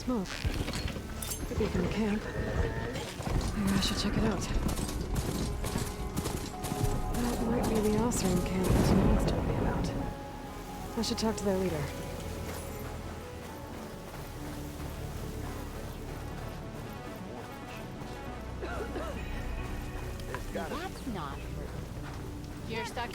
smoke. Could be from the camp. Maybe I should check it out. That might be the Osram camp that Nate told me about. I should talk to their leader. That's not true. You're stuck.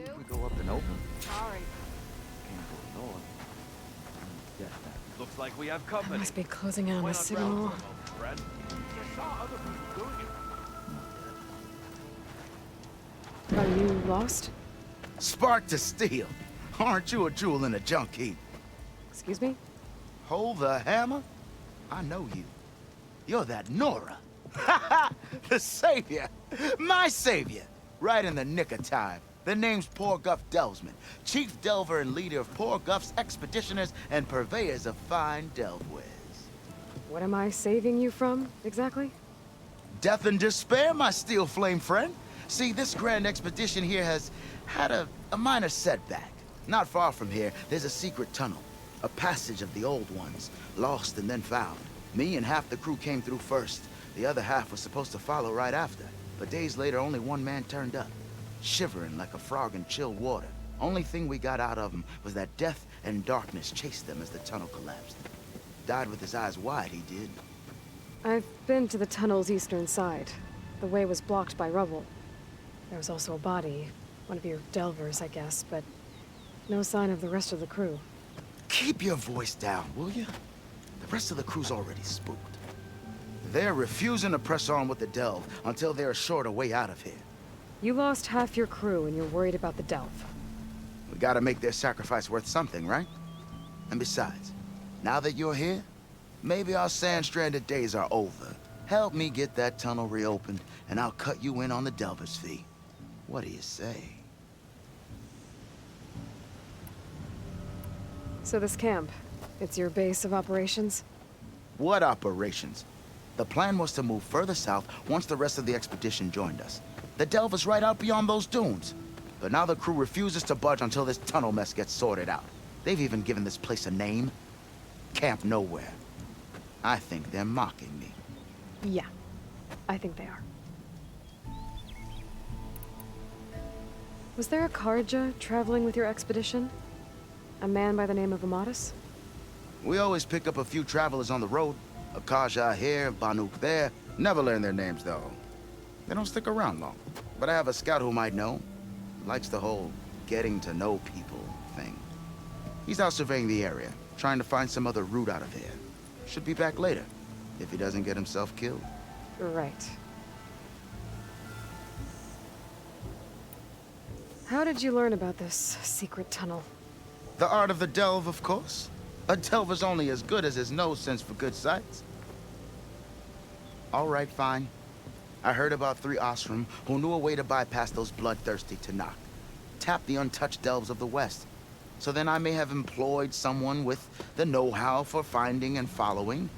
If we go up and open, Sorry. can't go north. Yes, that. Looks like we have I company. must be closing in on Why the not signal. ground for a moment, friend? I saw other people doing it. Are you lost? Spark to steel. Aren't you a jewel in a junk heap? Excuse me? Hold the hammer? I know you. You're that Nora. The savior. My savior. Right in the nick of time. The name's Poor Guff Delvesman, chief delver and leader of Poor Guff's expeditioners and purveyors of fine delve wares. What am I saving you from, exactly? Death and despair, my steel flame friend. See, this grand expedition here has had a minor setback. Not far from here, there's a secret tunnel. A passage of the old ones, lost and then found. Me and half the crew came through first. The other half was supposed to follow right after. But days later, only one man turned up, shivering like a frog in chilled water. Only thing we got out of him was that death and darkness chased them as the tunnel collapsed. Died with his eyes wide, he did. I've been to the tunnel's eastern side. The way was blocked by rubble. There was also a body. One of your delvers, I guess, but no sign of the rest of the crew. Keep your voice down, will you? The rest of the crew's already spooked. They're refusing to press on with the delve until they're assured a way out of here. You lost half your crew and you're worried about the delve. We gotta make their sacrifice worth something, right? And besides, now that you're here, maybe our sand-stranded days are over. Help me get that tunnel reopened, and I'll cut you in on the delver's fee. What do you say? So this camp, it's your base of operations? What operations? The plan was to move further south once the rest of the expedition joined us. The delve is right out beyond those dunes. But now the crew refuses to budge until this tunnel mess gets sorted out. They've even given this place a name. Camp Nowhere. I think they're mocking me. Yeah, I think they are. Was there a Karja traveling with your expedition? A man by the name of Amatus? We always pick up a few travelers on the road. Akaja here, Banuk there. Never learn their names, though. They don't stick around long. But I have a scout who might know. Likes the whole getting to know people thing. He's out surveying the area, trying to find some other route out of here. Should be back later, if he doesn't get himself killed. Right. How did you learn about this secret tunnel? The art of the delve, of course. A delver's only as good as his nose sense for good sights. All right, fine. I heard about 3 Osram who knew a way to bypass those bloodthirsty Tanakh. Tap the untouched delves of the West. So then I may have employed someone with the know-how for finding and following.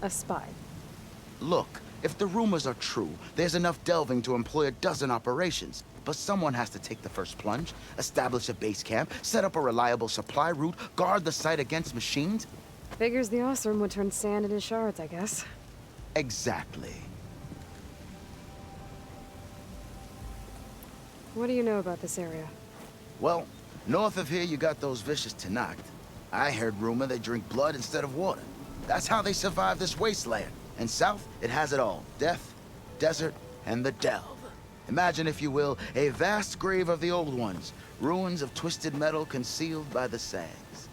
A spy. Look, if the rumors are true, there's enough delving to employ a dozen operations. But someone has to take the first plunge, establish a base camp, set up a reliable supply route, guard the site against machines. Figures the Osram would turn sand into shards, I guess. Exactly. What do you know about this area? Well, north of here you got those vicious Tanakh. I heard rumor they drink blood instead of water. That's how they survive this wasteland. And south, it has it all. Death, desert, and the delve. Imagine, if you will, a vast grave of the old ones. Ruins of twisted metal concealed by the sags.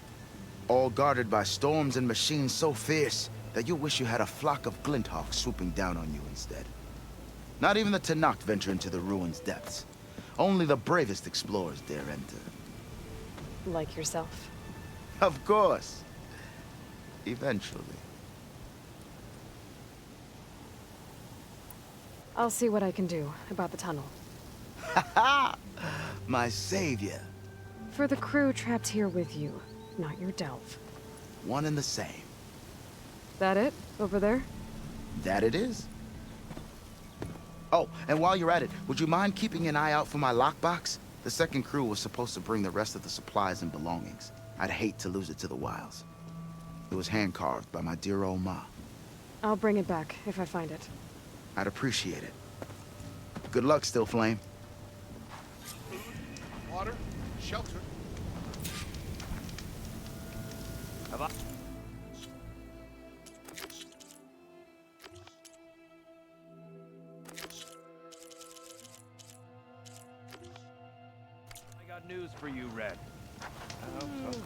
All guarded by storms and machines so fierce, that you'll wish you had a flock of glinthawks swooping down on you instead. Not even the Tenakth venture into the ruins' depths. Only the bravest explorers dare enter. Like yourself. Of course. Eventually. I'll see what I can do about the tunnel. Ha! My savior. For the crew trapped here with you, not your delve. One and the same. That it? Over there? That it is. Oh, and while you're at it, would you mind keeping an eye out for my lockbox? The second crew was supposed to bring the rest of the supplies and belongings. I'd hate to lose it to the wilds. It was hand-carved by my dear old ma. I'll bring it back if I find it. I'd appreciate it. Good luck, Still Flame. Water, shelter. Have I... I got news for you, Red. I hope so.